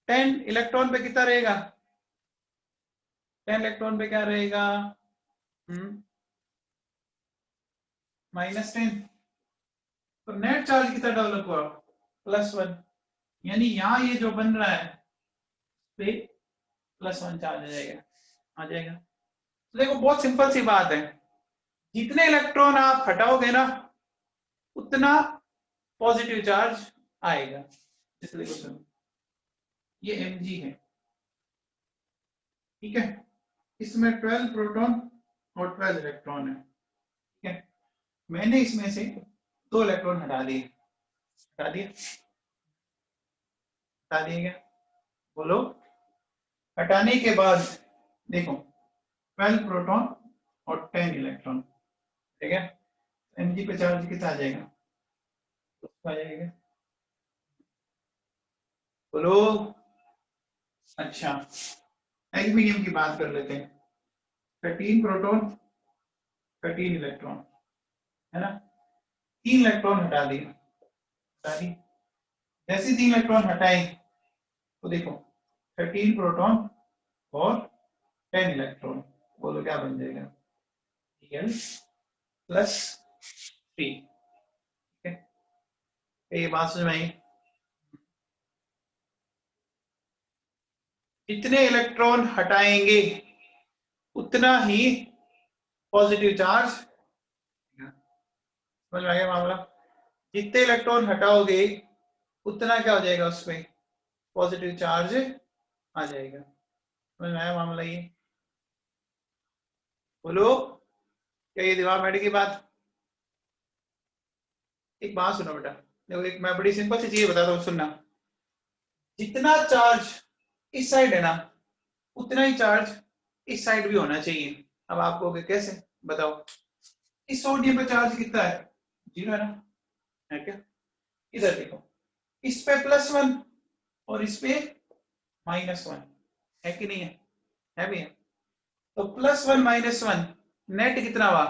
10 electron पे कितना रहेगा? 10 इलेक्ट्रॉन पे क्या रहेगा? -10। तो नेट चार्ज कितना डेवलप हुआ? +1। यानी यहाँ ये जो बन रहा है पे +1 चार्ज आ जाएगा, आ जाएगा। तो देखो बहुत सिंपल सी बात है, जितने इलेक्ट्रॉन आप हटाओगे ना उतना पॉजिटिव चार्ज आएगा। जैसे देखो सुनो, ये Mg है, ठीक है, इसमें 12 प्रोटॉन और 12 इलेक्ट्रॉन है, ठीक है। मैंने इसमें से 2 इलेक्ट्रॉन हटा दिए, हटा दिए, हटा दिए क्या? बोलो। हटाने के बाद देखो 12 प्रोटॉन और 10 इलेक्ट्रॉन, ठीक है। Mg पे चार्ज कितना आ जाएगा? आ जाएगा, बोलो। अच्छा, एल्यूमिनियम की बात कर लेते हैं। 13 प्रोटॉन 13 इलेक्ट्रॉन, है ना। 3 इलेक्ट्रॉन हटा दिए, हटा दिए। जैसे 3 इलेक्ट्रॉन हटाए तो देखो 13 प्रोटॉन और 10 इलेक्ट्रॉन, बोलो क्या बन जाएगा? Cl+3, ठीक है। ये बात समझ में आई? जितने इलेक्ट्रॉन हटाएंगे उतना ही पॉजिटिव चार्ज, समझ में आ गया मामला? जितने इलेक्ट्रॉन हटाओगे उतना क्या हो जाएगा, उसमें पॉजिटिव चार्ज आ जाएगा। समझ में आया मामला ये? बोलो, क्या ये दिमाग में बैठेगी बात? एक बात सुनो बेटा, देखो एक मैं बड़ी सिंपल सी चीज बताता हूँ, सुनना। जितना चार्ज इस साइड है ना उतना ही चार्ज इस साइड भी होना चाहिए। अब आप कहोगे कैसे, बताओ। इस सोडियम पे चार्ज कितना है? 0 है ना, है क्या? इधर देखो, इस पे +1 और इस पे -1, है कि नहीं है? है भी है। तो +1 -1 नेट कितना हुआ?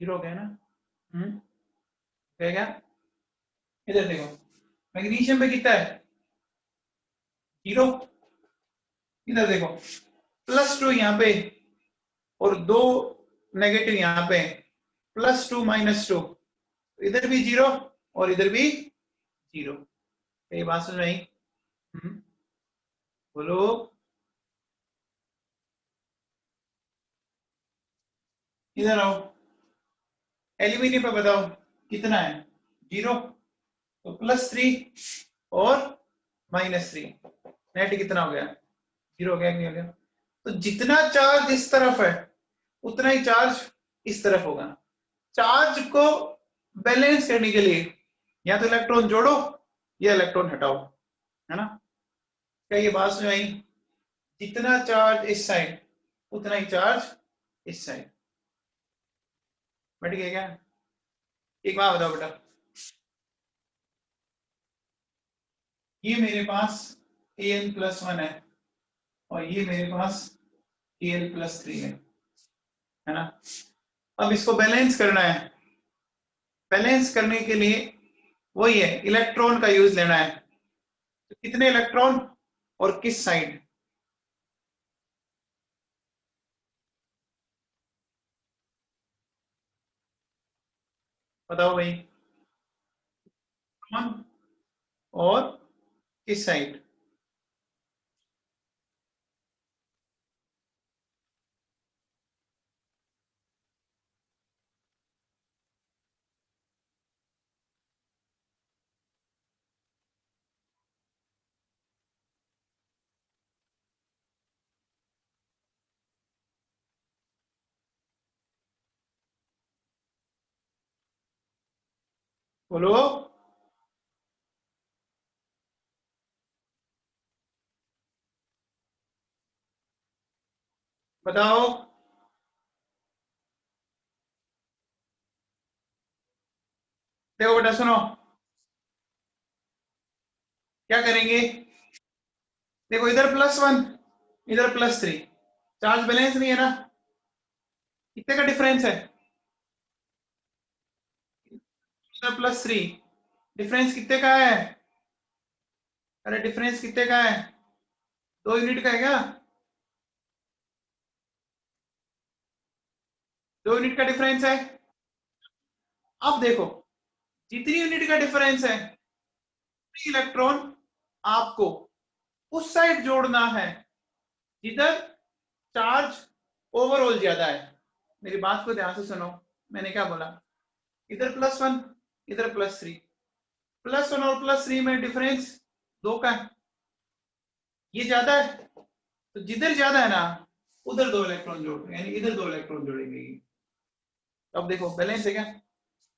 0 हो गया ना। क्या? इधर देखो, मैग्नीशियम पे कितना है? 0। इधर देखो, +2 यहाँ पे और 2 नेगेटिव यहाँ पे, +2 -2, इधर भी 0 और इधर भी 0। ये बात समझ में आई? बोलो। इधर आओ, एल्यूमिनियम पे बताओ कितना है? 0। तो +3 और -3, नेट कितना हो गया? 0 हो गया कि नहीं हो गया? तो जितना चार्ज इस तरफ है उतना ही चार्ज इस तरफ होगा। चार्ज को बैलेंस करने के लिए या तो इलेक्ट्रॉन जोड़ो या इलेक्ट्रॉन हटाओ, है ना। क्या ये बात समझ आई? जितना चार्ज इस साइड उतना ही चार्ज इस साइड। बैठ गया क्या? एक बात बताओ बेटा, ये मेरे पास Al+1 है और ये मेरे पास Al+3 है ना। अब इसको बैलेंस करना है। बैलेंस करने के लिए वही है, इलेक्ट्रॉन का यूज लेना है। तो कितने इलेक्ट्रॉन और किस साइड? बताओ भाई, इलेक्ट्रॉन और किस साइड? बोलो। बताओ। देखो बेटा सुनो, क्या करेंगे? देखो इधर +1 इधर +3, चार्ज बैलेंस नहीं है ना। कितने का डिफरेंस है? इधर +3, डिफरेंस कितने का है? अरे डिफरेंस कितने का है? 2 यूनिट का है क्या? 2 यूनिट का डिफरेंस है। अब देखो, जितनी यूनिट का डिफरेंस है, इलेक्ट्रॉन आपको उस साइड जोड़ना है जिधर चार्ज ओवरऑल ज्यादा है। मेरी बात को ध्यान से सुनो, मैंने क्या बोला? इधर +1, इधर +3। +1 और +3 में डिफरेंस 2 का है, ये ज्यादा है, तो जिधर ज्यादा है ना उधर 2 इलेक्ट्रॉन जोड़ रहे हैं, यानी इधर 2 इलेक्ट्रॉन जोड़ेंगे। अब देखो बैलेंस है क्या?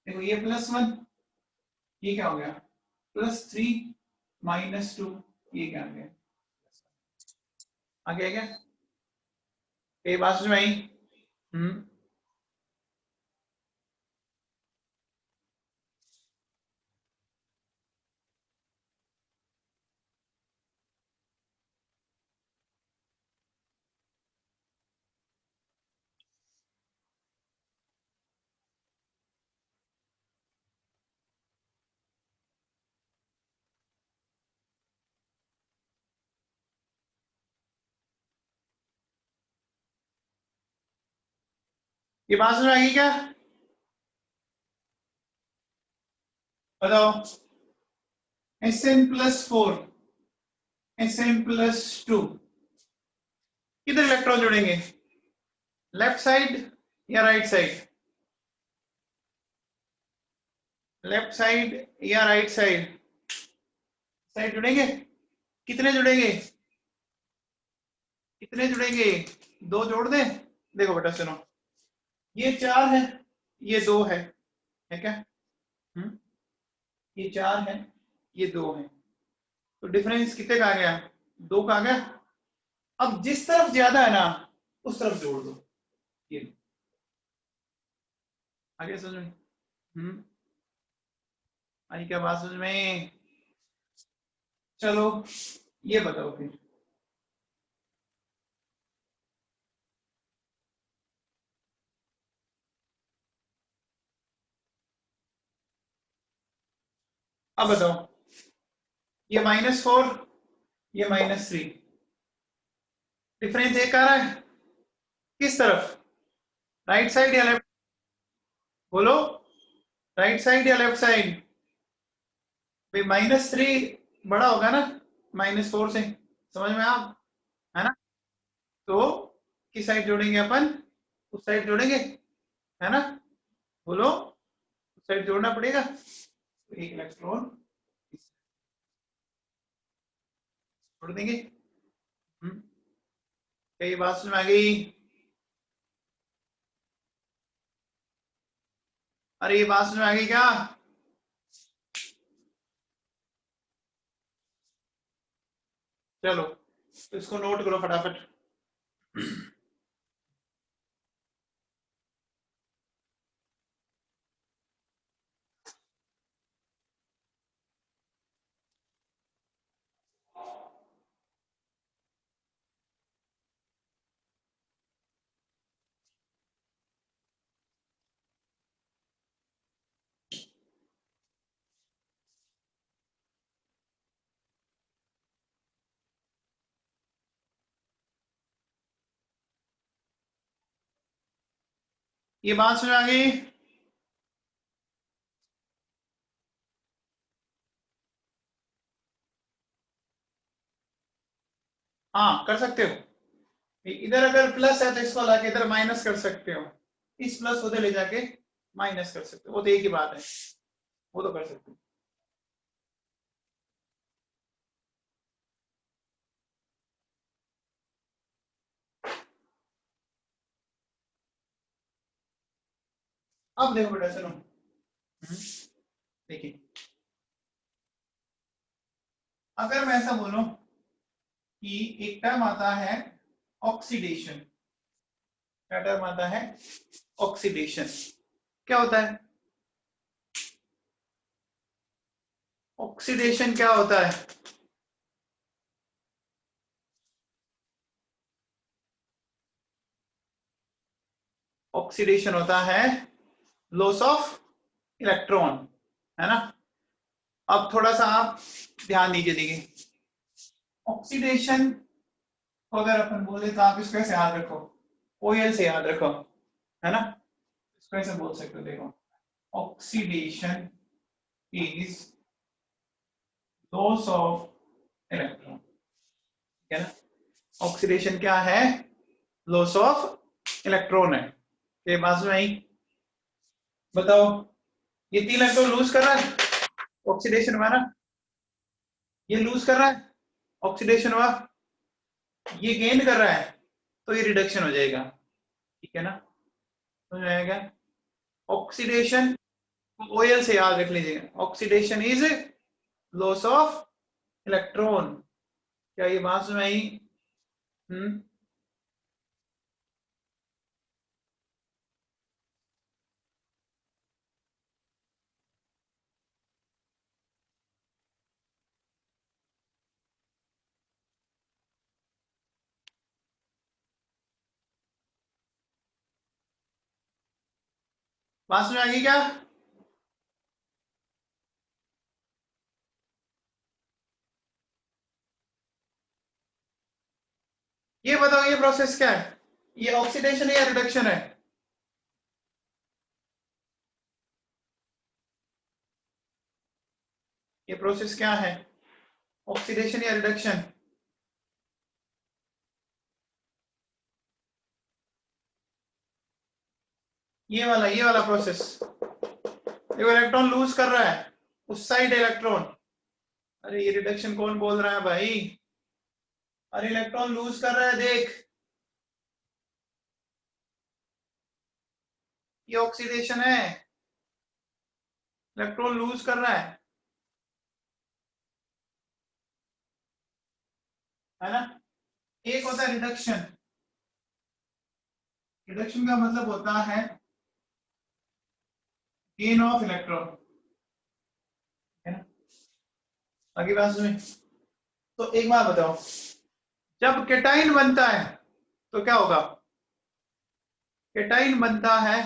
देखो ये +1, ये क्या हो गया? +3 -2, ये क्या आ गया? आ गया क्या? ये बात समझ में आई? हम्म। ये बात समझ में आई क्या? बताओ। Sn+4, Sn+2, किधर इलेक्ट्रॉन जोड़ेंगे? लेफ्ट साइड या राइट साइड? लेफ्ट साइड या राइट साइड? साइड जुड़ेंगे। कितने जुड़ेंगे? कितने जुड़ेंगे? 2 जोड़ दें। देखो बेटा सुनो, ये 4 है, ये 2 है क्या? ये 4 है, ये 2 है, तो डिफरेंस कितने का आ गया? 2 का आ गया। अब जिस तरफ ज्यादा है ना उस तरफ जोड़ दो। ये आगे समझ में? आई क्या बात समझ में? चलो ये बताओ फिर। अब बताओ, ये -4, ये -3, डिफरेंस एक आ रहा है, किस तरफ? राइट साइड या लेफ्ट? बोलो, राइट साइड या लेफ्ट साइड? भाई -3 बड़ा होगा ना -4 से, समझ में आप? है ना? तो किस साइड जोड़ेंगे अपन? उस साइड जोड़ेंगे, है ना? बोलो, उस साइड जोड़ना पड़ेगा, तो एक इलेक्ट्रॉन छोड़ देंगे। कई बात समझ में आ गई? अरे ये बात समझ में आ गई क्या? चलो तो इसको नोट करो फटाफट। ये बात समझ में आ गई? हाँ कर सकते हो। इधर अगर प्लस है तो इसको लाके इधर माइनस कर सकते हो, इस प्लस उधर ले जाके माइनस कर सकते हो, वो तो एक ही बात है, वो तो कर सकते हो। अब देखो बेटा सुनो, देखिए अगर मैं ऐसा बोलूं कि एक टर्म आता है ऑक्सीडेशन, क्या टर्म आता है? ऑक्सीडेशन। क्या होता है ऑक्सीडेशन? क्या होता है? ऑक्सीडेशन होता है लॉस ऑफ इलेक्ट्रॉन, है ना? अब थोड़ा सा आप ध्यान दीजिए, देखिए ऑक्सीडेशन को अगर अपन बोले तो आप इसको ऐसे याद रखो, ओएल से याद रखो, है ना, इसको ऐसे बोल सकते हो, देखो oxidation is loss of electron, ठीक है ना, ऑक्सीडेशन क्या है, लॉस ऑफ इलेक्ट्रॉन है। ये बात में आई, बताओ ये 3 इलेक्ट्रॉन लूज कर रहा है, ऑक्सीडेशन हुआ ना, ये लूज कर रहा है, ऑक्सीडेशन हुआ, ये गेन कर रहा है, तो ये रिडक्शन हो जाएगा, ठीक है ना, समझ में आएगा। ऑक्सीडेशन ओएल से याद रख लीजिएगा, oxidation is loss of electron. क्या ये बात समझ में आई? बात समझ में आ गई क्या? ये बताओ ये प्रोसेस क्या है, ये ऑक्सीडेशन या रिडक्शन है? ये प्रोसेस क्या है, ऑक्सीडेशन या रिडक्शन? ये वाला प्रोसेस, देखो इलेक्ट्रॉन लूज कर रहा है, उस साइड इलेक्ट्रॉन, अरे ये रिडक्शन कौन बोल रहा है भाई, अरे इलेक्ट्रॉन लूज कर रहा है, देख ये ऑक्सीडेशन है, इलेक्ट्रॉन लूज कर रहा है ना। एक होता है रिडक्शन, रिडक्शन का मतलब होता है गेन ऑफ इलेक्ट्रॉन, है ना, आगे बात सुनिए। तो एक बात बताओ, जब केटाइन बनता है तो क्या होगा, केटाइन बनता है,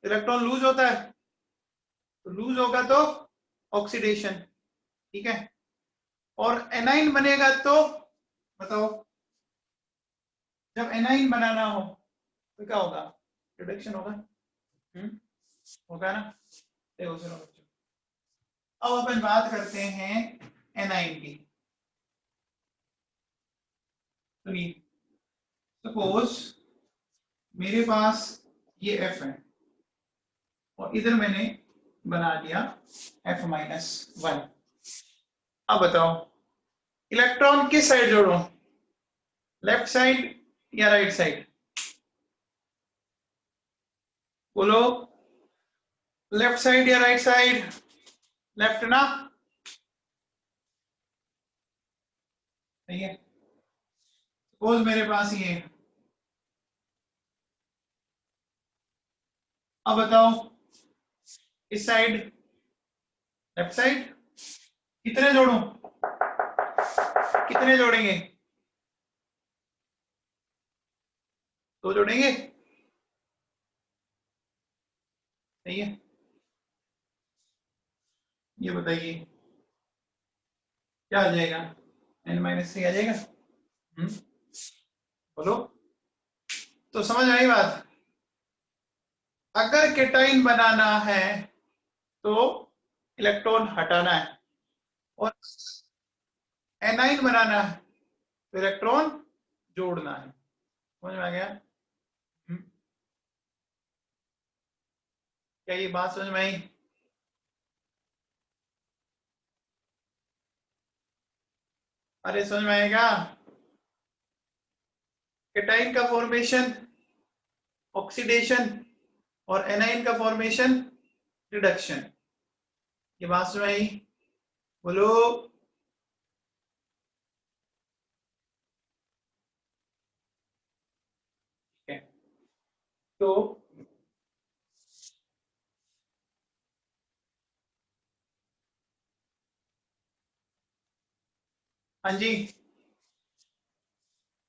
इलेक्ट्रॉन लूज होता है, तो लूज होगा तो ऑक्सीडेशन, ठीक है, और एनाइन बनेगा तो बताओ, जब एनाइन बनाना हो तो क्या होगा, रिडक्शन होगा, होगा ना। देखो सुनो बच्चों, अब अपन बात करते हैं एनाइन की। सुनिए, सपोज मेरे पास ये एफ है और इधर मैंने बना दिया F-1। अब बताओ इलेक्ट्रॉन किस साइड जोड़ो, लेफ्ट साइड या राइट साइड, बोलो, लेफ्ट साइड या राइट साइड, लेफ्ट ना, सही है। सपोज मेरे पास ये, अब बताओ इस साइड, लेफ्ट साइड, कितने जोड़ूं, कितने जोड़ेंगे, दो जोड़ेंगे, सही है। ये बताइए क्या आ जाएगा, N-3 आ जाएगा, बोलो, तो समझ में आई बात। अगर केटाइन बनाना है तो इलेक्ट्रॉन हटाना है, और एनाइन बनाना है तो इलेक्ट्रॉन जोड़ना है, समझ में आ गया। क्या ये बात समझ में आई? अरे समझ में आएगा, केटाइन का फॉर्मेशन ऑक्सीडेशन और एनाइन का फॉर्मेशन रिडक्शन, ये बात समझ में आई, बोलो। ठीक है, तो हाँ जी,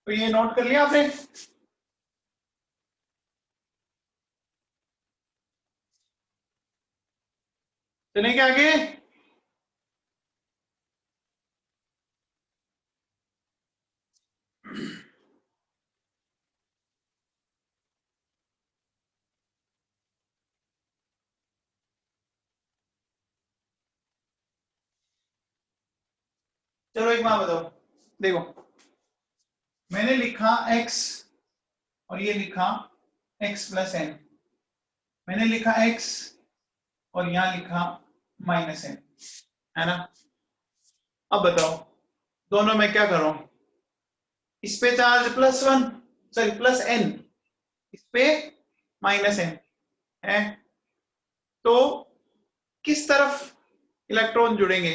तो ये नोट कर लिया आपने, चलें क्या आगे? चलो एक बात बताओ, देखो मैंने लिखा x और ये लिखा x प्लस एन, मैंने लिखा x और यहां लिखा माइनस एन, है ना। अब बताओ दोनों में क्या करूं, इस पे charge plus one, sorry plus N, इस पे माइनस एन है, तो किस तरफ इलेक्ट्रॉन जुड़ेंगे,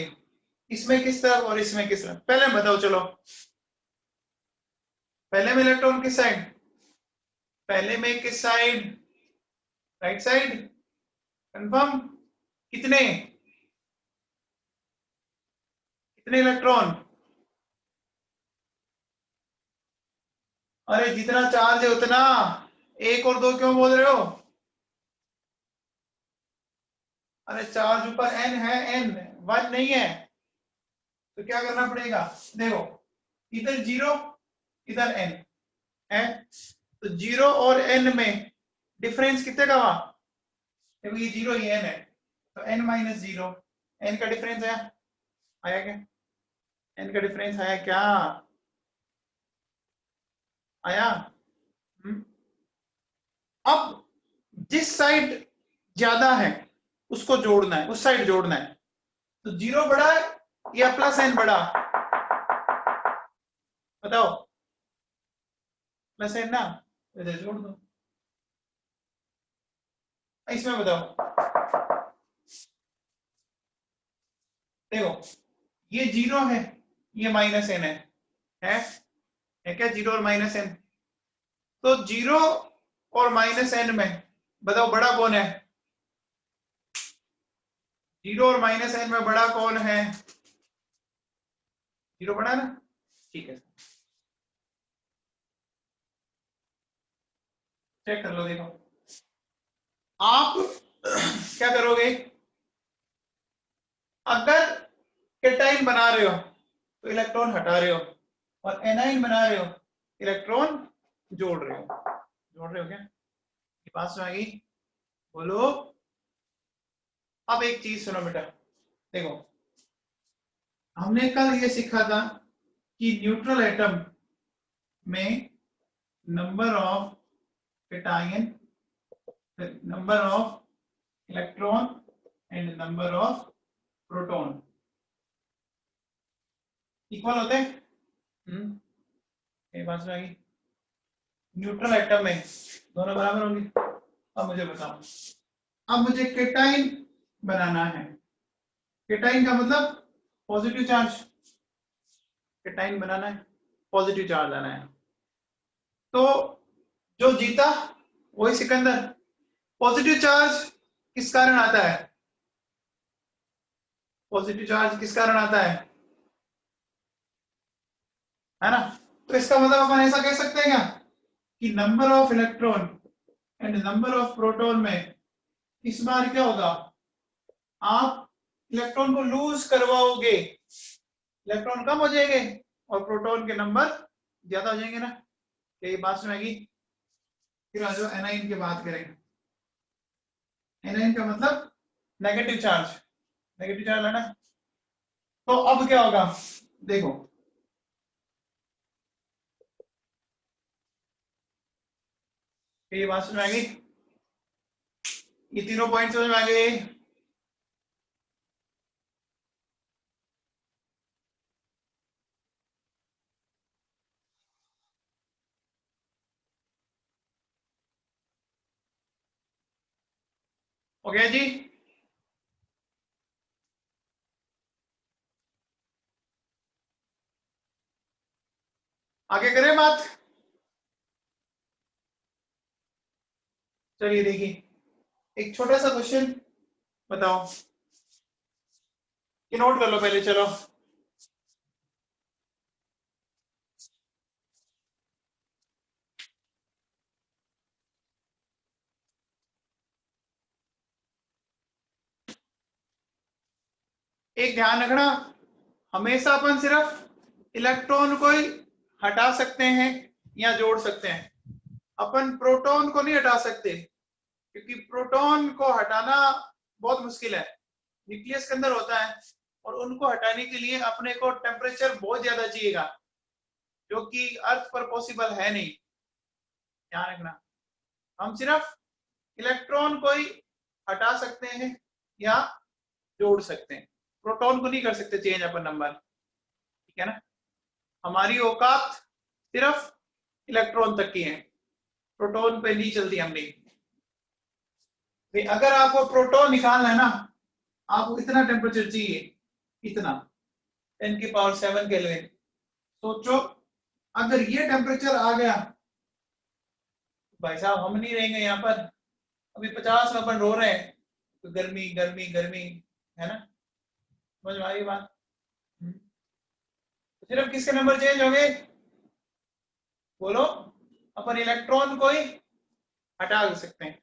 इसमें किस तरफ और इसमें किस तरफ, पहले बताओ। चलो पहले में इलेक्ट्रॉन किस साइड, पहले में किस साइड, राइट साइड, कंफर्म। कितने कितने इलेक्ट्रॉन, अरे जितना चार्ज है उतना, एक और दो क्यों बोल रहे हो, अरे चार्ज ऊपर एन है, एन वन नहीं है, तो क्या करना पड़ेगा, देखो इधर जीरो इधर एन है, तो जीरो और एन में डिफरेंस कितने का हुआ, देखो ये जीरो ये एन है, तो एन माइनस जीरो, एन का डिफरेंस आया, आया क्या, एन का डिफरेंस आया क्या, आया। हम्म। अब जिस साइड ज्यादा है उसको जोड़ना है, उस साइड जोड़ना है, तो जीरो बड़ा है या प्लस एन बड़ा, बताओ, प्लस एन ना, इधर जोड़ दो, इसमें बताओ, देखो ये जीरो है, ये माइनस एन है क्या, जीरो और माइनस एन, तो जीरो और माइनस एन में बताओ बड़ा कौन है, जीरो और माइनस एन में बड़ा कौन है, जीरो बड़ा ना, ठीक है, चेक कर लो, देखो आप क्या करोगे, अगर केटाइन बना रहे हो तो इलेक्ट्रॉन हटा रहे हो, और एनाइन बना रहे हो इलेक्ट्रॉन जोड़ रहे हो क्या, ये बात समझ आ गई, बोलो। अब एक चीज सुनो बेटा, देखो हमने कल ये सीखा था कि न्यूट्रल एटम में number of cation, number of electron and number of proton equal होते हैं। ये बात समझ आ गई, न्यूट्रल एटम में दोनों बराबर होंगे। अब मुझे बताओ, अब मुझे केटाइन बनाना है, केटाइन का मतलब पॉजिटिव चार्ज, केटाइन बनाना है, पॉजिटिव चार्ज लाना है, तो जो जीता वही सिकंदर। पॉजिटिव चार्ज किस कारण आता है, पॉजिटिव चार्ज किस कारण आता है ना, तो इसका मतलब अपन ऐसा कह सकते हैं क्या कि number of electron and number of proton में इस बार क्या होगा, आप इलेक्ट्रॉन को लूज करवाओगे, इलेक्ट्रॉन कम हो जाएंगे और प्रोटॉन के नंबर ज्यादा हो जाएंगे ना, क्या ये बात सुनाएगी। फिर आ जाओ एनाइन की बात करेंगे, एनाइन का मतलब नेगेटिव चार्ज, नेगेटिव चार्ज लेना है, तो अब क्या होगा, देखो ये बात समझ में आ गई, ये तीनों पॉइंट समझ में आ गए, हो गया जी। आगे करें बात, चलिए देखिए एक छोटा सा क्वेश्चन बताओ, कि नोट कर लो पहले, चलो एक ध्यान रखना, हमेशा अपन सिर्फ इलेक्ट्रॉन को ही हटा सकते हैं या जोड़ सकते हैं। अपन प्रोटॉन को नहीं हटा सकते क्योंकि प्रोटॉन को हटाना बहुत मुश्किल है, न्यूक्लियस के अंदर होता है, और उनको हटाने के लिए अपने को टेम्परेचर बहुत ज्यादा चाहिएगा जो कि अर्थ पर पॉसिबल है नहीं। ध्यान रखना, हम सिर्फ इलेक्ट्रॉन को ही हटा सकते हैं या जोड़ सकते हैं, प्रोटॉन को नहीं कर सकते चेंज अपन नंबर, ठीक है ना। हमारी औकात सिर्फ इलेक्ट्रॉन तक की है, प्रोटॉन पे नहीं चलती हमने। अगर आपको प्रोटॉन निकालना है ना, आपको इतना टेम्परेचर चाहिए, इतना 10⁻⁷ केल्विन। सोचो अगर ये टेम्परेचर आ गया, भाई साहब हम नहीं रहेंगे यहाँ पर। अभी 50 में अपन रो रहे हैं तो गर्मी गर्मी गर्मी, है ना, समझ में आ रही बात। तो सिर्फ किसके नंबर चेंज हो गए, बोलो, अपन इलेक्ट्रॉन को ही हटा सकते हैं।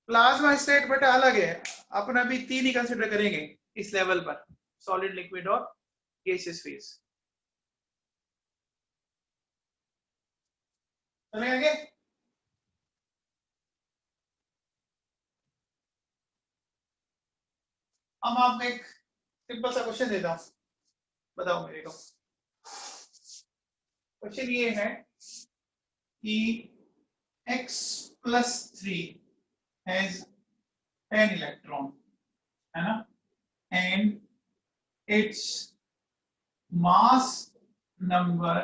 प्लाज्मा स्टेट बेटा अलग है, अपन अभी 3 ही कंसिडर करेंगे इस लेवल पर, सॉलिड, लिक्विड और गैसियस फेज। चले आगे। अब आपको एक सिंपल सा क्वेश्चन देता हूं, बताओ मेरे को। क्वेश्चन ये है कि x+3 has 10 इलेक्ट्रॉन, है ना, and its mass number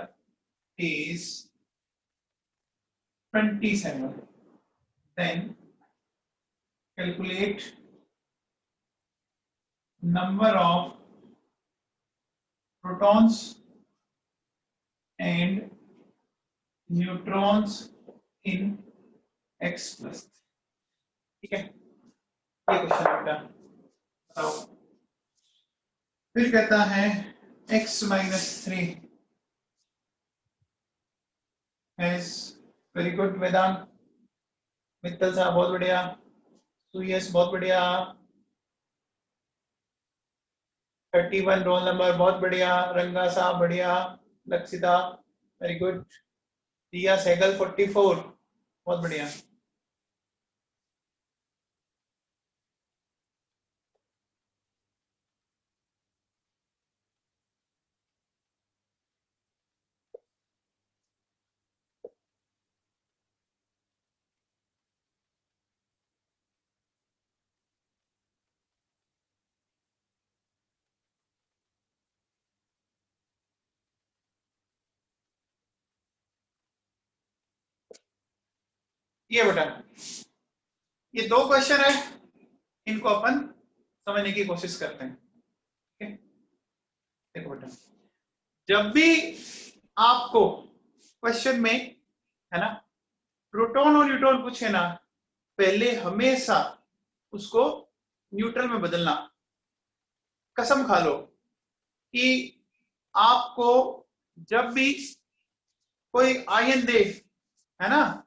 is 27. Then calculate number of protons and neutrons in x+, ठीक है, ये क्वेश्चन बेटा बताओ। फिर कहता है x-3 हैज, वेरी गुड वेदांत, मित्तल साहब बहुत बढ़िया, सुयस बहुत बढ़िया, 31 रोल नंबर बहुत बढ़िया, रंगा साहब बढ़िया, लक्षिता वेरी गुड, दिया सहगल 44 बहुत बढ़िया। ये बेटा ये 2 क्वेश्चन है, इनको अपन समझने की कोशिश करते हैं, ठीक है। देखो बेटा, जब भी आपको क्वेश्चन में, है ना, प्रोटॉन और न्यूट्रॉन पूछे ना, पहले हमेशा उसको न्यूट्रल में बदलना। कसम खा लो कि आपको जब भी कोई आयन दे, है ना,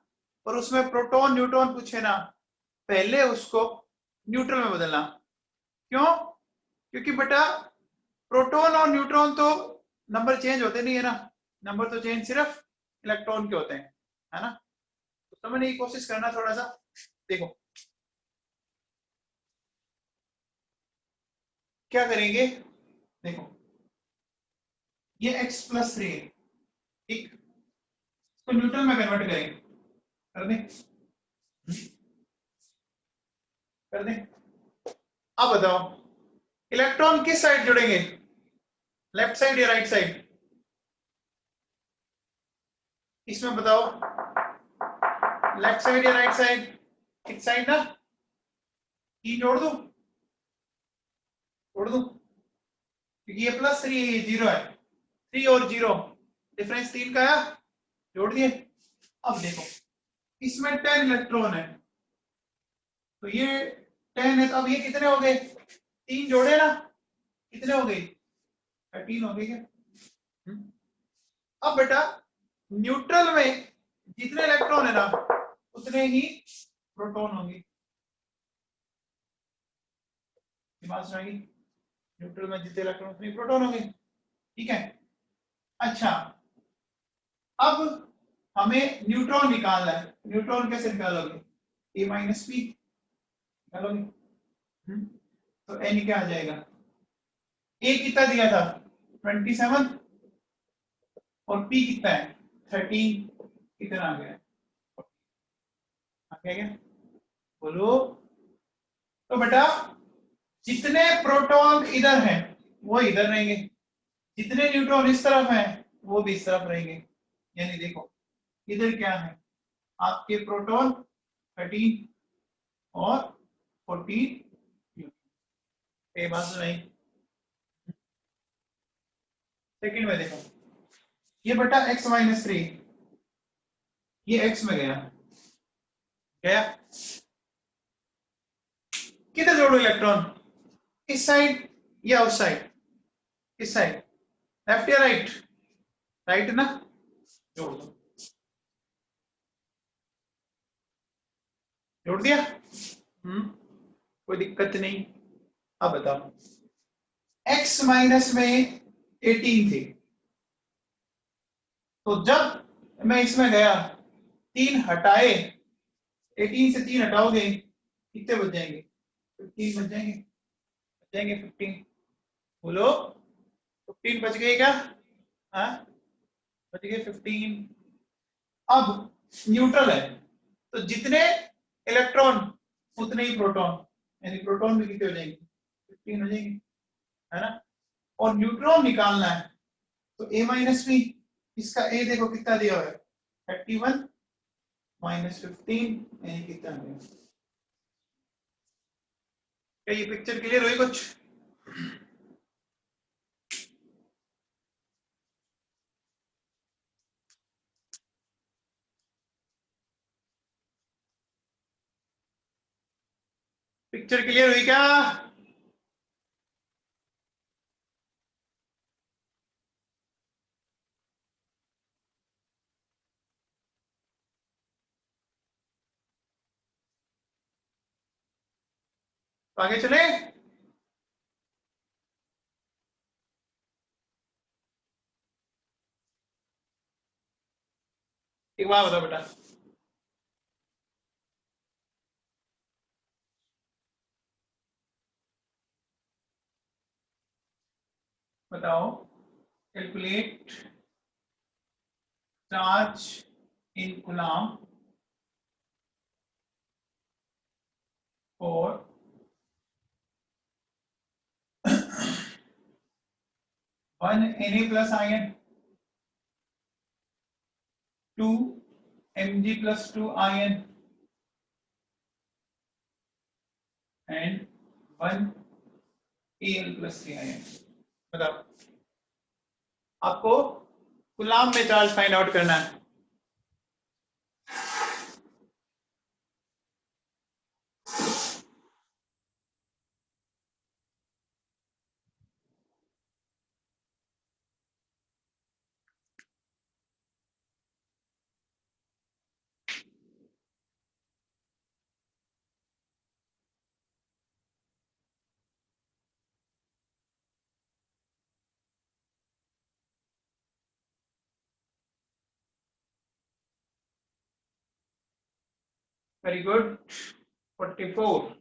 और उसमें प्रोटॉन न्यूट्रॉन पूछे ना, पहले उसको न्यूट्रल में बदलना। क्यों? क्योंकि बेटा प्रोटॉन और न्यूट्रॉन तो नंबर चेंज होते नहीं है ना, नंबर तो चेंज सिर्फ इलेक्ट्रॉन के होते हैं, है ना। तो समझने की कोशिश करना थोड़ा सा। देखो क्या करेंगे, देखो ये x+3 है, ठीक, इसको न्यूट्रल में कन्वर्ट करेंगे, कर दें, कर दें। अब बताओ इलेक्ट्रॉन किस साइड जुड़ेंगे, लेफ्ट साइड या राइट साइड, इसमें बताओ, लेफ्ट साइड या राइट साइड, किस साइड ना, ई जोड़ दूं, जोड़ दूं, क्योंकि ये +3 है, ये 0 है, 3 और 0 डिफरेंस 3 का है, जोड़ दिए। अब देखो इसमें 10 इलेक्ट्रॉन है, तो ये 10 है, तो अब ये कितने हो गए, 3 जोड़े ना, कितने हो गए, 13 हो गए क्या। अब बेटा न्यूट्रल में जितने इलेक्ट्रॉन है ना उतने ही प्रोटॉन होंगे, दिमाग से आएगी, न्यूट्रल में जितने इलेक्ट्रॉन उतने प्रोटॉन होंगे, ठीक है। अच्छा अब हमें न्यूट्रॉन निकालना है। न्यूट्रॉन कैसे निकालोगे? ए माइनस पी निकालोगे। तो एन क्या आ जाएगा? ए कितना दिया था? 27 और पी कितना है? 13। कितना आ गया? आ गया क्या? बोलो। तो बेटा जितने प्रोटॉन इधर हैं वो इधर रहेंगे, जितने न्यूट्रॉन इस तरफ हैं वो भी इस तरफ रहेंगे। यानी देखो इधर क्या है आपके प्रोटॉन 13 और 14। ये बात सुनाई। सेकंड में देखो ये बेटा x माइनस 3 ये x में गया गया किधर जोड़ो इलेक्ट्रॉन? इस साइड या उस साइड? इस साइड। लेफ्ट या राइट? राइट ना, जोड़ दो। जोड़ दिया। कोई दिक्कत नहीं। अब बताओ x माइनस में 18 थी, तो जब मैं इसमें गया 3 हटाए, 18 से 3 हटाओगे कितने बच जाएंगे? 15 बच जाएंगे। बच जाएंगे 15। बोलो 15 बच गए क्या? हाँ बच गए 15। अब न्यूट्रल है तो जितने इलेक्ट्रॉन उतने ही प्रोटॉन, यानी प्रोटॉन भी कितने हो जाएंगे? 15 हो जाएंगे, है ना। और न्यूट्रॉन निकालना है तो a माइनस बी, इसका a देखो कितना दिया हुआ है 31 माइनस 15 यानी कितना है? क्या ये पिक्चर क्लियर हुई कुछ? पिक्चर क्लियर हुई क्या? तो आगे चले। एक बात बताओ बेटा, बताओ कैलकुलेट चार्ज इन कूलम और 1 Na plus ion 2 Mg plus 2 ion and 1 Al plus 3 ion। बताओ आपको कूलम में चार्ज फाइंड आउट करना है। Very good 44।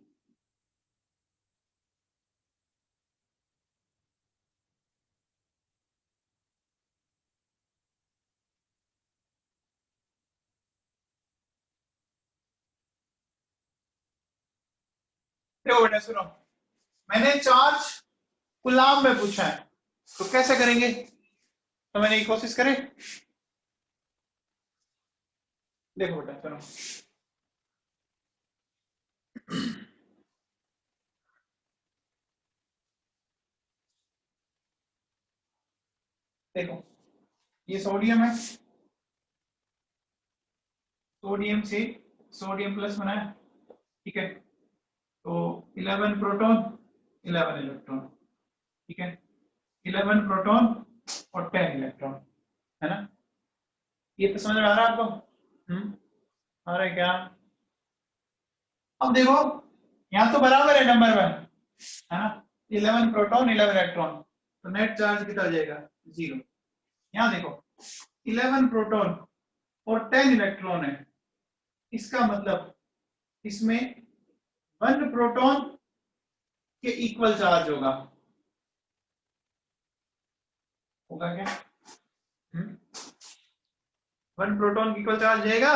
देखो बेटा सुनो, मैंने चार्ज कूलम में पूछा है तो कैसे करेंगे? तो मैंने ये कोशिश करें। देखो बेटा सुनो, देखो ये सोडियम है, सोडियम से सोडियम प्लस बना है, ठीक है। तो 11 प्रोटॉन 11 इलेक्ट्रॉन, ठीक है। 11 प्रोटॉन और 10 इलेक्ट्रॉन, है ना। ये तो समझ में आ रहा है आपको? आ रहा है क्या? अब देखो यहाँ तो बराबर है नंबर वन, है ना। 11 प्रोटॉन 11 इलेक्ट्रॉन, तो नेट चार्ज कितना आ जाएगा? 0। यहाँ देखो 11 प्रोटॉन और 10 इलेक्ट्रॉन है, इसका मतलब इसमें 1 प्रोटॉन के इक्वल चार्ज होगा क्या? 1 प्रोटॉन की इक्वल चार्ज जाएगा।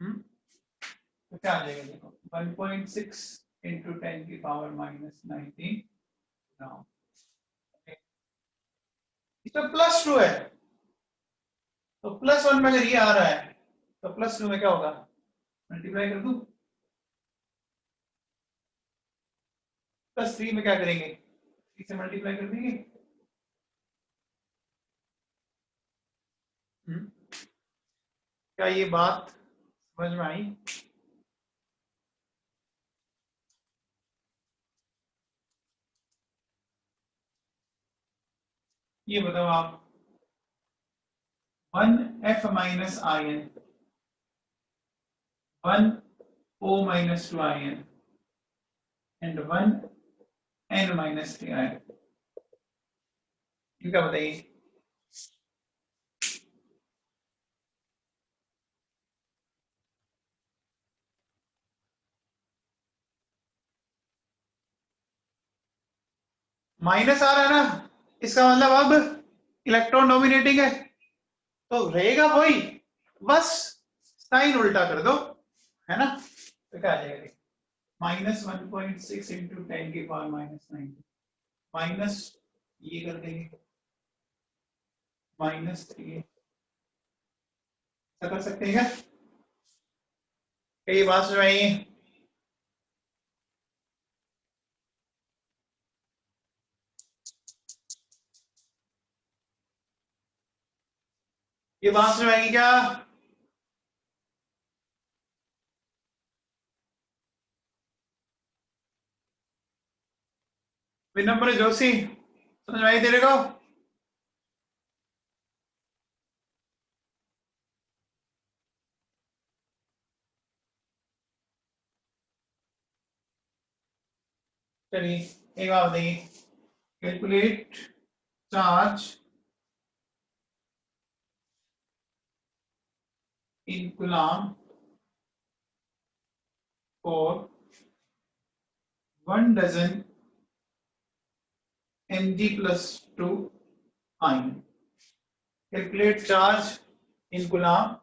तो क्या आ जाएगा देखो 1.6 इंटू 10 की पावर -19 ग्राम। इसमें +2 है, तो +1 में अगर ये आ रहा है तो +2 में क्या होगा, मल्टीप्लाई कर दूं। +3 में क्या करेंगे, 3 से मल्टीप्लाई कर देंगे। क्या ये बात समझ में आई? ये बताओ आप, 1F minus IN, 1O minus 2IN and 1N minus 3IN, क्या बताइए? माइनस आ रहा है ना, इसका मतलब अब इलेक्ट्रॉन डोमिनेटिंग है, तो रहेगा वही, बस साइन उल्टा कर दो, है ना। तो क्या आ जाएगा, -1.6 इंटू 10 की पावर -9, माइनस ये कर देंगे -3, ऐसा कर सकते हैं क्या? ये बात समझ आई? ये बात समझ आएगी क्या? विनम्र जोशी, समझ में आई तेरे को? चलिए एक बात बताइए, calculate charge in coulomb for 1 dozen Mg+2 ion. Calculate charge in coulomb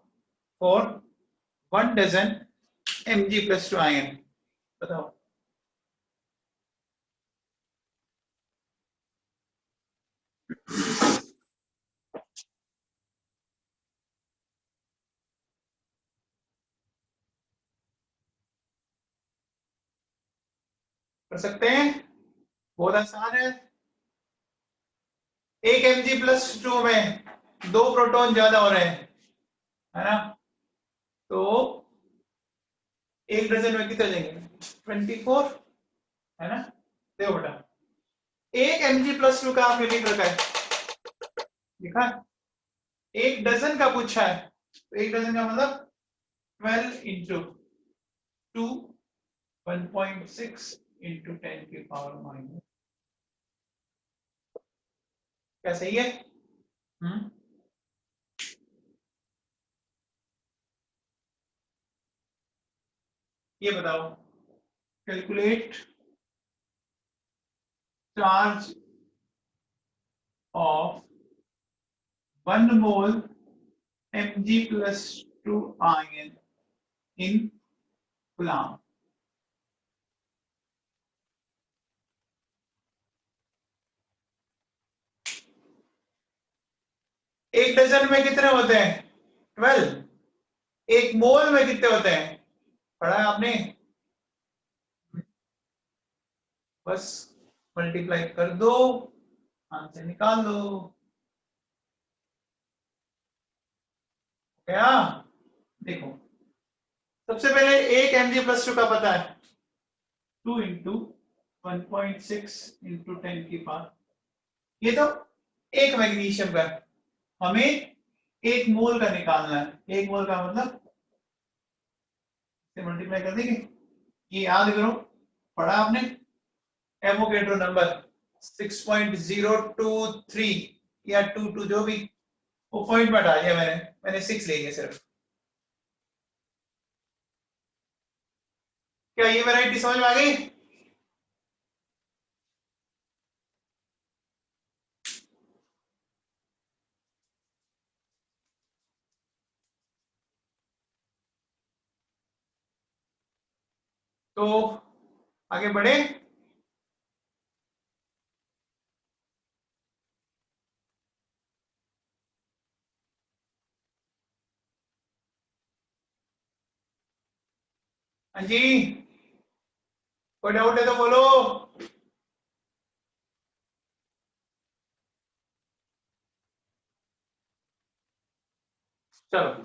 for 1 dozen Mg+2 ion. बताओ। कर सकते हैं, बहुत आसान है। 1 Mg+2 में 2 प्रोटॉन ज्यादा हो रहे हैं, है ना, तो 1 डजन में कितने देंगे, 24, है ना। देखो बेटा, 1 Mg+2 का आपने लिख रखा है, लिखा है, 1 डजन का पूछा है, तो 1 डजन का मतलब 12 इंटू 2, 1.6 इंटू 10 की पावर -, क्या सही है? ये बताओ, calculate charge of 1 mole Mg+2 ion in coulomb. एक डजन में कितने होते हैं, 12। एक मोल में कितने होते हैं, पढ़ा है आपने, बस मल्टीप्लाई कर दो, आंसर निकाल दो। क्या देखो, सबसे पहले 1 Mg+2 का पता है, 2 इंटू 1.6 इंटू 10 की पावर, ये तो एक मैग्नीशियम का, हमें 1 मोल का निकालना है। 1 मोल का मतलब से मल्टीप्लाई कर देंगे, ये याद करो, पढ़ा आपने, एवोगैड्रो नंबर 6.023 या 22 जो भी, वो पॉइंट में हटा दिया मैंने 6 ले लिया सिर्फ। क्या ये वैरायटी समझ में आ गई? तो आगे बढ़े। हाँ जी, कोई डाउट है तो बोलो। चलो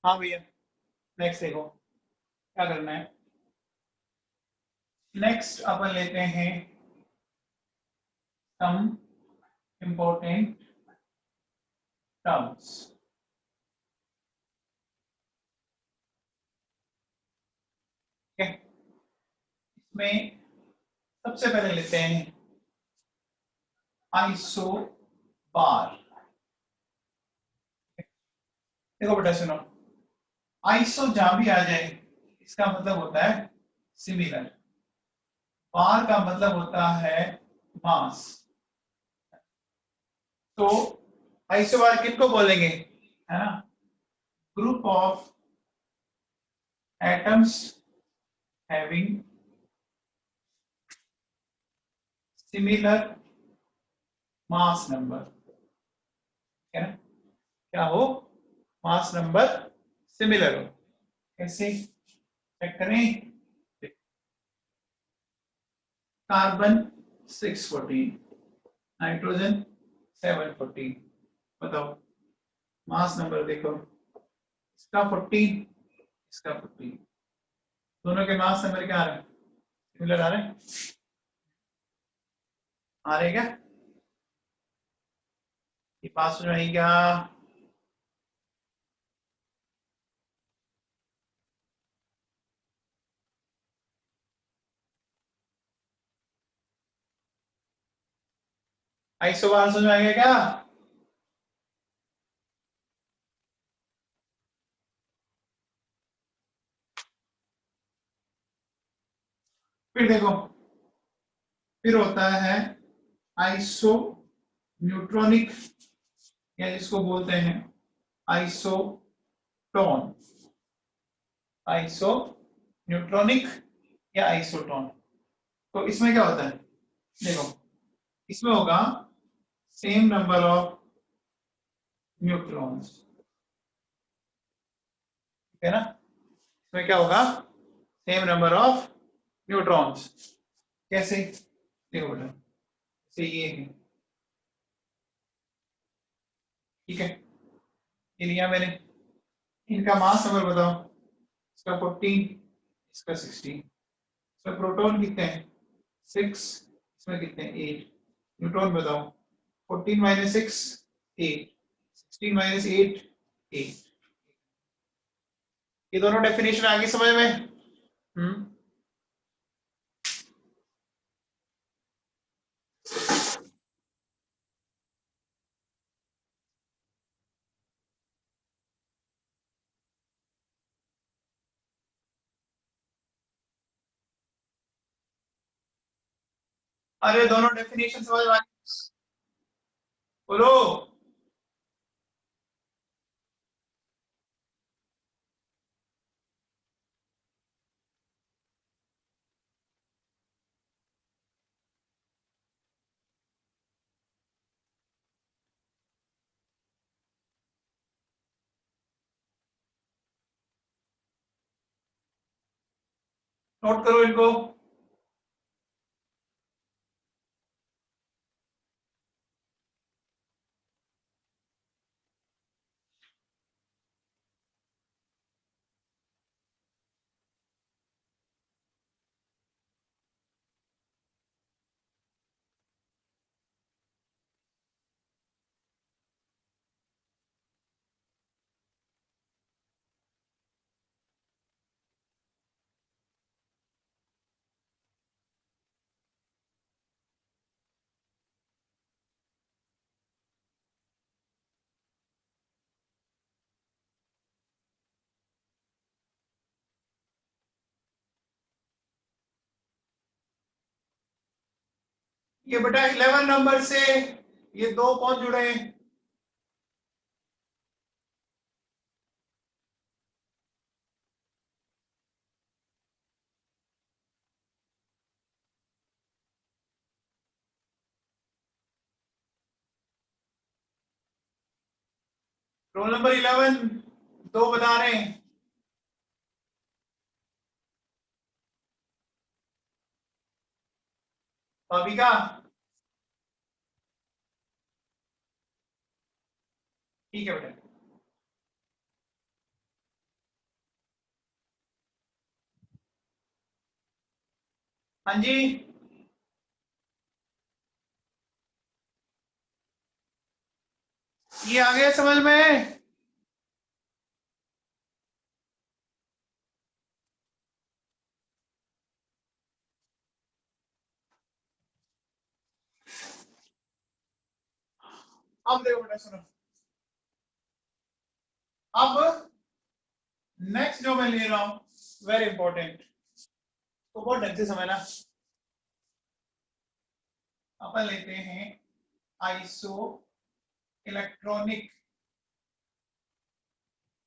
हाँ भैया, नेक्स्ट देखो क्या करना है। नेक्स्ट अपन लेते हैं सम इम्पोर्टेंट टर्म्स। ठीक है, इसमें सबसे पहले लेते हैं आइसो बार। देखो बेटा सुनो, आइसो जहां भी आ जाए इसका मतलब होता है सिमिलर। बार का मतलब होता है मास। तो आइसोबार किनको बोलेंगे, है ना? Group of atoms having similar mass number, है ना? क्या हो? मास नंबर सिमिलर हो। कैसे चेक करें? Carbon 614, nitrogen 714। बताओ मास नंबर देखो, इसका 14, इसका 14, दोनों के मास नंबर क्या आ रहे हैं? सिमिलर आ रहे हैं? आ रहे हैं क्या? ये पास में नहीं क्या? आइसोबार समझ में आ गया क्या? फिर देखो, फिर होता है आइसो न्यूट्रॉनिक, या जिसको बोलते हैं आइसोटोन। आइसो न्यूट्रॉनिक या आइसोटोन। तो इसमें क्या होता है? देखो, इसमें होगा सेम नंबर ऑफ न्यूट्रॉन्स, ठीक है ना? इसमें क्या होगा? Same number of neutrons. कैसे? देखो बेटा, से ये है, ठीक है, ये लिया मैंने। इनका मास नंबर बताओ। इसका 14, इसका 16। इसमें प्रोटॉन कितने हैं? 6, इसमें कितने हैं? 8। न्यूट्रॉन बताओ। 14 माइनस 6 8, 16 माइनस 8 8। ये दोनों डेफिनेशन आगे समझ में? हम्म। अरे दोनों डेफिनेशन समझ में आ गई? बोलो। नोट करो इनको। ये बेटा 11 नंबर से ये दो कौन जुड़े हैं? रोल नंबर 11 दो बता रहे हैं। भाविका ठीक है बेटा। हाँ जी, ये आ गया समझ में? अब देखो बेटा सुनो, अब नेक्स्ट जो मैं ले रहा हूं वेरी इंपॉर्टेंट, तो बहुत ढंग से समझना। अपन लेते हैं आइसो इलेक्ट्रॉनिक।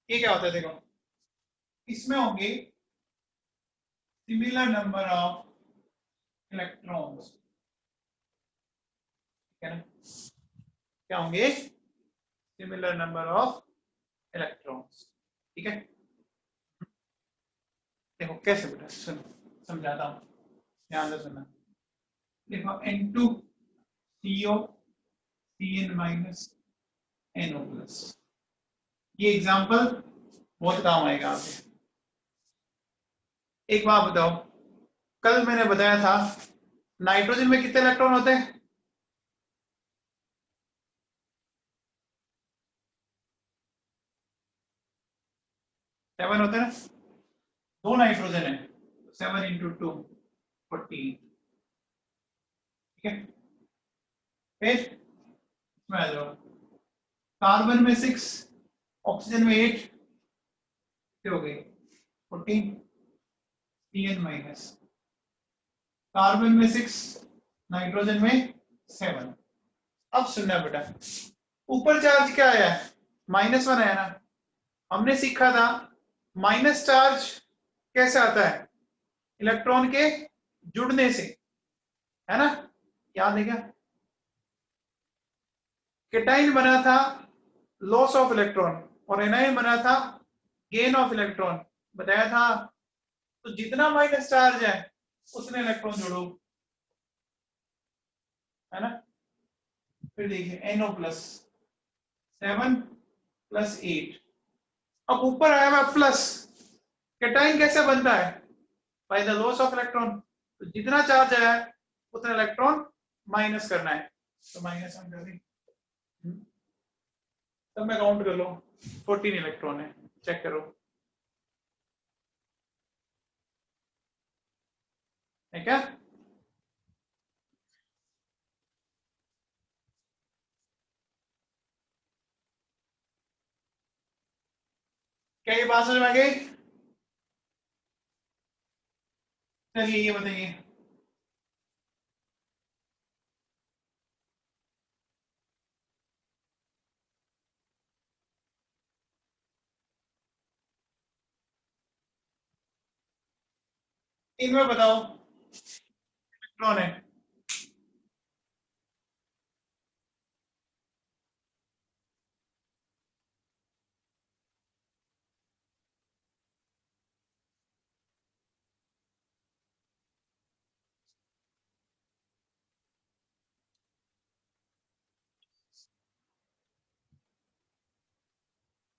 ये क्या होता है देखो, इसमें होंगे सिमिलर नंबर ऑफ इलेक्ट्रॉन्स, ठीक है ना? क्या होंगे? सिमिलर नंबर ऑफ इलेक्ट्रॉन्स, ठीक है। देखो कैसे बेटा, सुनो समझाता हूं, ध्यान से सुनना। देखो N2 CO Cn minus NO plus, ये एग्जांपल बहुत काम आएगा आपके। एक बात बताओ, कल मैंने बताया था नाइट्रोजन में कितने इलेक्ट्रॉन होते हैं? 7 होते हैं ना? दो नाइट्रोजन है, 7 इंटू 2 14, ठीक है। फिर इसमें आ जाओ, कार्बन में 6, ऑक्सीजन में 8, हो गई 14, Cn माइनस, कार्बन में 6, नाइट्रोजन में 7। अब सुनना बेटा, ऊपर चार्ज क्या आया है? -1 आया ना। हमने सीखा था माइनस चार्ज कैसे आता है? इलेक्ट्रॉन के जुड़ने से, है ना? याद है क्या? केटाइन बना था लॉस ऑफ इलेक्ट्रॉन और एनाइन बना था गेन ऑफ इलेक्ट्रॉन, बताया था। तो जितना माइनस चार्ज है उतने इलेक्ट्रॉन जोड़ो, है ना? फिर देखिए NO प्लस 7 प्लस 8, अब ऊपर आया हुआ प्लस। केटाइन कैसे बनता है? By the loss of electron. तो जितना चार्ज आया है उतना इलेक्ट्रॉन माइनस करना है, तो माइनस हम कर दें। तब मैं काउंट कर लो, 14 इलेक्ट्रॉन है, चेक करो है क्या? क्या ये बात समझ में आ गई? चलिए ये बताइए, इनमें बताओ इलेक्ट्रॉन है।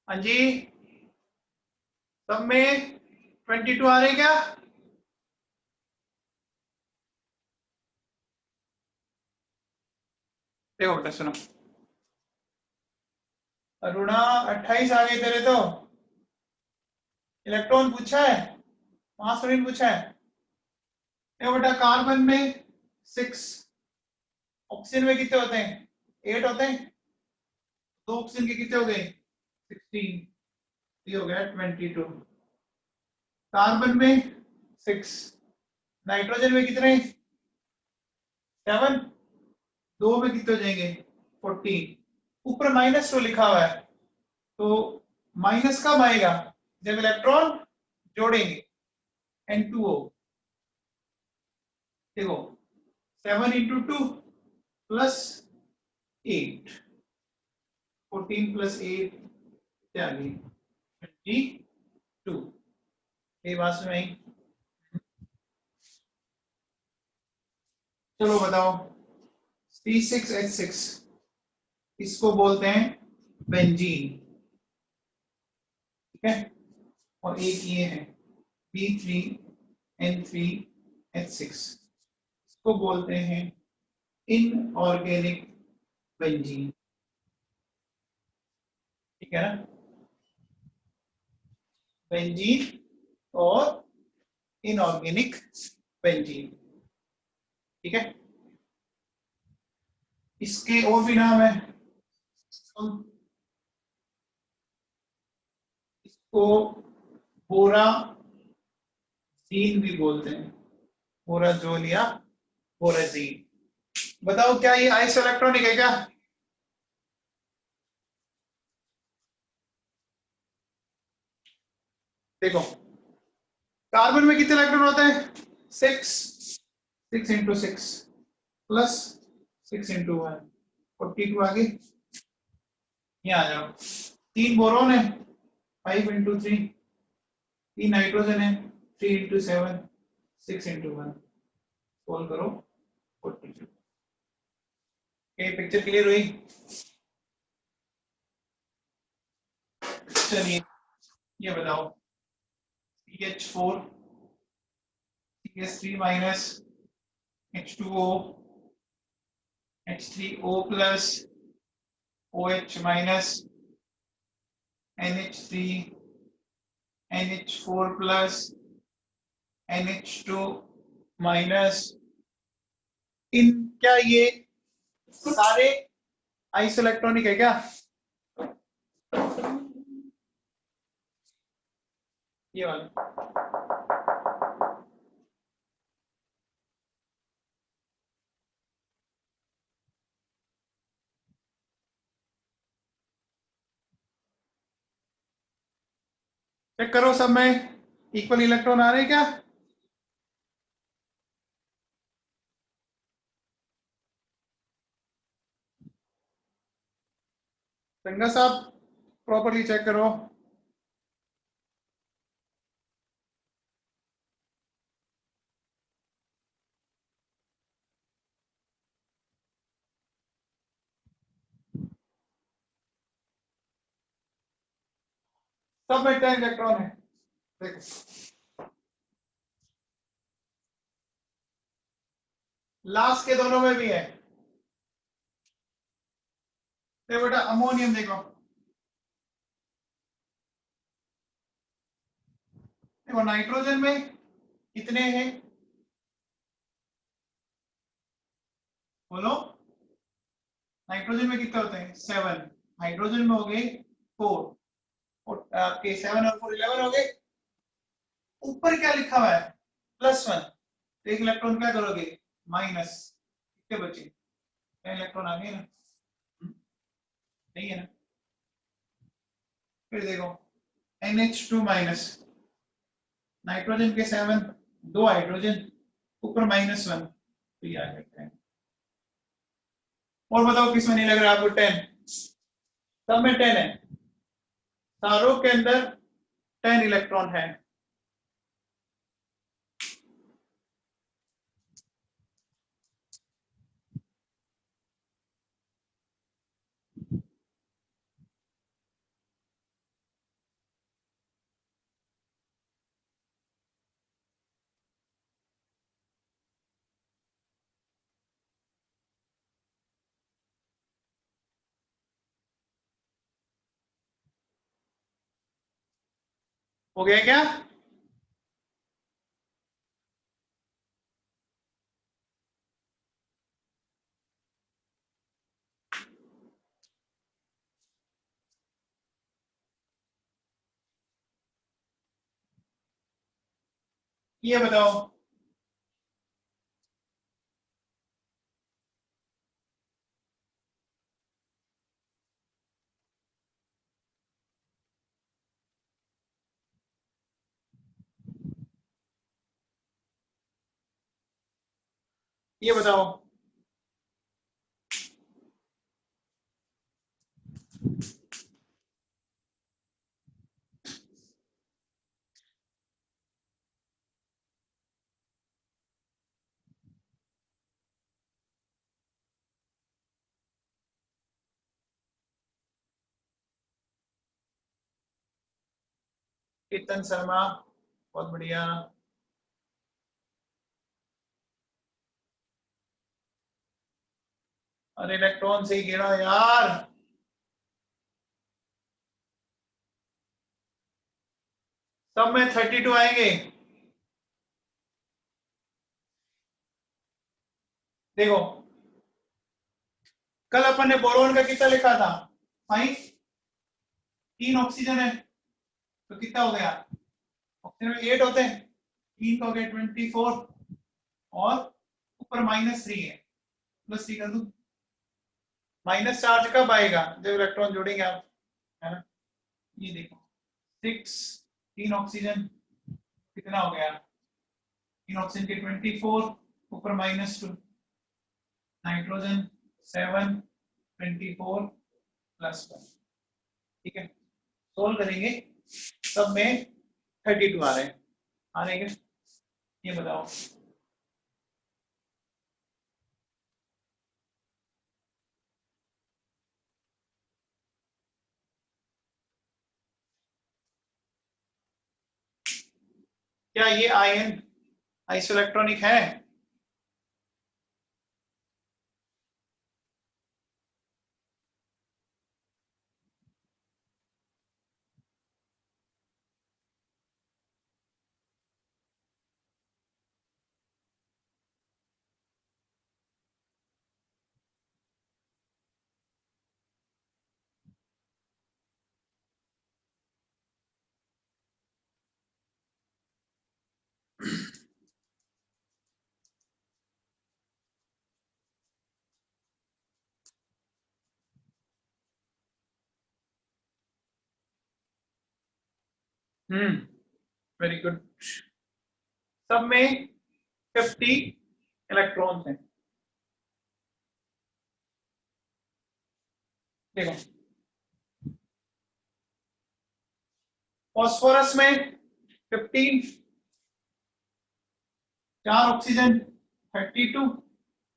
हाँ जी, सब में 22 आ रहे क्या? देखो बेटा सुनो, अरुणा 28 आ गए तेरे तो। इलेक्ट्रॉन पूछा है, मास नहीं पूछा है। देखो बेटा, कार्बन में 6, ऑक्सीजन में कितने होते हैं? 8 होते हैं। दो ऑक्सीजन के कितने हो गए? 16, ये हो गया 22। कार्बन में 6, नाइट्रोजन में कितने? 7, दो में कितने हो जाएंगे 14। ऊपर -2 लिखा हुआ है, तो माइनस कब आएगा जब इलेक्ट्रॉन जोड़ेंगे N2O। देखो 7 इंटू 2 प्लस 8, 14 प्लस 8 क्या आ गई 22। ये बात में आई। चलो बताओ C6H6 इसको बोलते हैं बेंजीन, ठीक है। और एक ये है B3N3H6 इसको बोलते हैं इनऑर्गेनिक बेंजीन, ठीक है ना। बेंजीन और इनऑर्गेनिक बेंजीन, ठीक है। इसके और भी नाम है, इसको बोराजीन भी बोलते हैं, बोराजोल या बोराजीन। बताओ क्या ये आइसो इलेक्ट्रॉनिक है क्या? देखो कार्बन में कितने इलेक्ट्रॉन होते हैं 6, 6 इंटू 6 प्लस 6 इंटू 1 42। आगे यहाँ आ जाओ, 3 बोरोन है 5 इंटू 3, 3 नाइट्रोजन है 3 इंटू 7 6 इंटू 1, सोल्व करो 42। ये पिक्चर क्लियर हुई? चलिए ये बताओ CH4 CH3 minus H2O H3O plus OH minus NH3 NH4 plus NH2 minus, इन क्या ये सारे आइसो इलेक्ट्रॉनिक है क्या? ये वाला चेक करो, सब में इक्वल इलेक्ट्रॉन आ रहे हैं क्या? रंगा साहब प्रॉपर्ली चेक करो। सब में 10 इलेक्ट्रॉन है, देखो लास्ट के दोनों में भी है। देखो बेटा अमोनियम देखो, देखो नाइट्रोजन में कितने हैं बोलो? नाइट्रोजन में कितने होते हैं 7, हाइड्रोजन में हो गए 4, और आपके 7 और 4 11 हो गए। ऊपर क्या लिखा हुआ है +1, तो एक इलेक्ट्रॉन क्या करोगे माइनस, कितने बचे 10 इलेक्ट्रॉन आ गए ना, नहीं है ना। फिर देखो NH2 माइनस, नाइट्रोजन के 7, 2 हाइड्रोजन, ऊपर -1, तो ये आ जाता है। और बताओ किसमें नहीं लग रहा आपको 10? सब में 10 है, सारों के अंदर 10 इलेक्ट्रॉन है। हो गया क्या? ये बताओ ये बताओ। कीर्तन शर्मा, बहुत बढ़िया। अरे इलेक्ट्रॉन से ही गिरा यार। सब में 32 आएंगे। देखो कल अपन ने बोरोन का कितना लिखा था? 5। 3 ऑक्सीजन है तो कितना हो गया? ऑक्सीजन में 8 होते हैं, 3 का हो गया 24 और ऊपर -3 है, +3 कर दूं। माइनस चार्ज कब आएगा? जब इलेक्ट्रॉन जोड़ेंगे आप, है ना। ये देखो 6, 3 ऑक्सीजन कितना हो गया? 3 ऑक्सीजन के 24 ऊपर -2, नाइट्रोजन 7, 24 +1। ठीक है, सोल्व करेंगे, सब में 32 आ रहे हैं। आ रहे हैं, ये बताओ। क्या ये आयन आइसोइलेक्ट्रॉनिक है? Very good. सब में 50 इलेक्ट्रॉन्स हैं। देखो फॉस्फोरस में 15, 4 ऑक्सीजन 32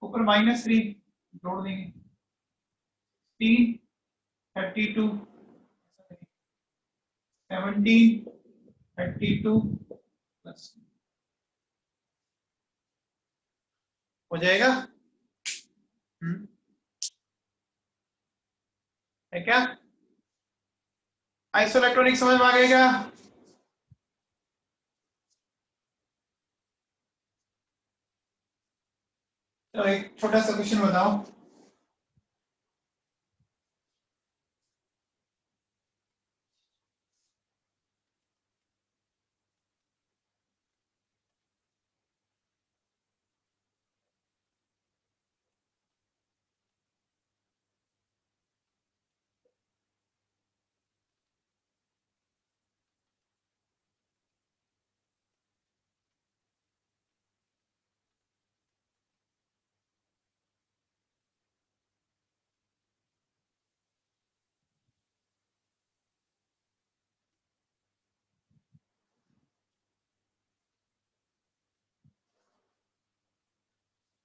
ऊपर -3 जोड़ देंगे, 3, 32, 17, 32 प्लस हो जाएगा। है क्या? आइसोइलेक्ट्रॉनिक समझ में आ गया क्या? तो एक छोटा सा क्वेश्चन बताओ।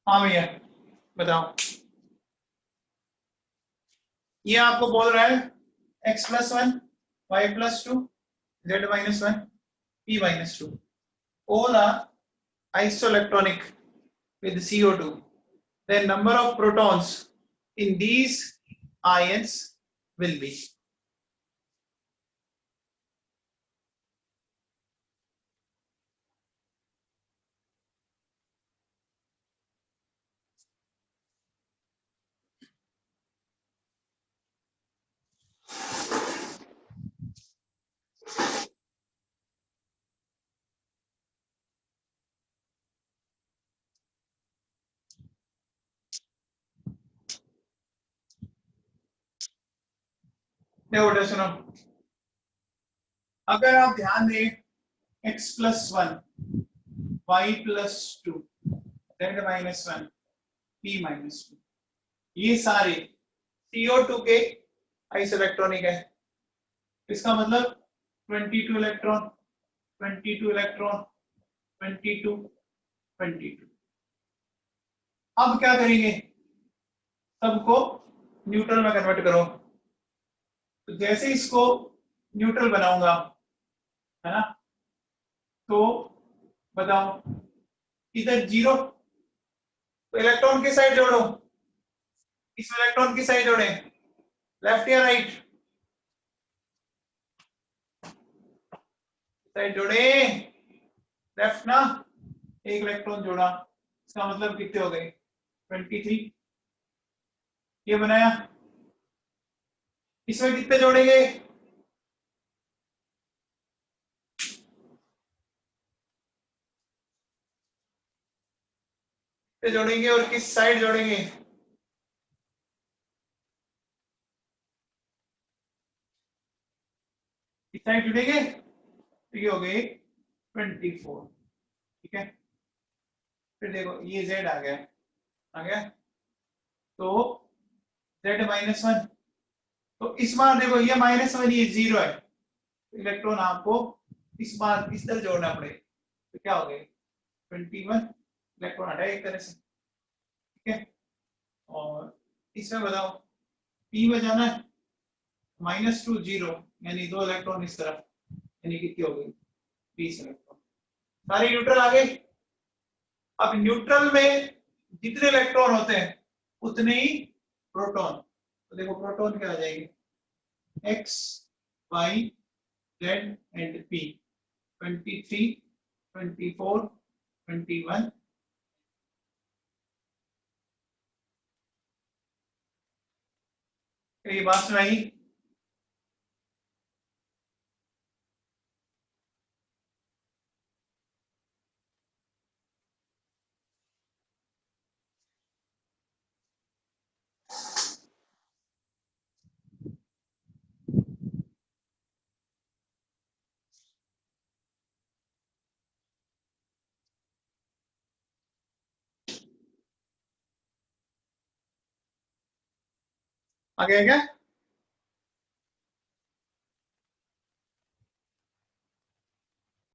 हाँ भैया बताओ। ये आपको बोल रहा है x+1, y+2, z-1, p-2 all are isoelectronic with CO2, then number of protons in these ions will be। देखो बेटा सुनो, अगर आप ध्यान दें x+1, y+2, z-1 P-2। ये सारे CO2 के आइसोइलेक्ट्रॉनिक है। इसका मतलब 22 इलेक्ट्रॉन, 22 इलेक्ट्रॉन, 22, 22। अब क्या करेंगे, सबको न्यूट्रल में कन्वर्ट करो। तो जैसे इसको न्यूट्रल बनाऊंगा, है ना, तो बताओ इधर 0, तो इलेक्ट्रॉन की साइड जोड़ो, इस इलेक्ट्रॉन की साइड जोड़े, लेफ्ट या राइट, साइड जोड़े, लेफ्ट ना, एक इलेक्ट्रॉन जोड़ा, इसका मतलब कितने हो गए 23। ये बनाया, इसमें कितने जोड़ेंगे, कितने जोड़ेंगे और किस साइड जोड़ेंगे, किस साइड जुड़ेंगे, तो ये हो गए 24। ठीक है, फिर देखो ये Z आ गया, आ गया, तो Z-1, तो इस बार देखो ये -1, ये 0 है, इलेक्ट्रॉन आपको इस बार इस तरह जोड़ना पड़ेगा, तो क्या हो गए 21 इलेक्ट्रॉन हटा एक तरह से। ठीक है, और इसमें बताओ P में जाना है, -2 0, यानी 2 इलेक्ट्रॉन इस तरफ, यानी कितनी हो गई 20 इलेक्ट्रॉन, सारे न्यूट्रल आ गए। अब न्यूट्रल में जितने इलेक्ट्रॉन होते हैं उतने ही प्रोटॉन, तो देखो प्रोटॉन क्या आ जाएंगे, X, Y, Z and P, 23, 24, 21। ये बात में आई, आ गया क्या?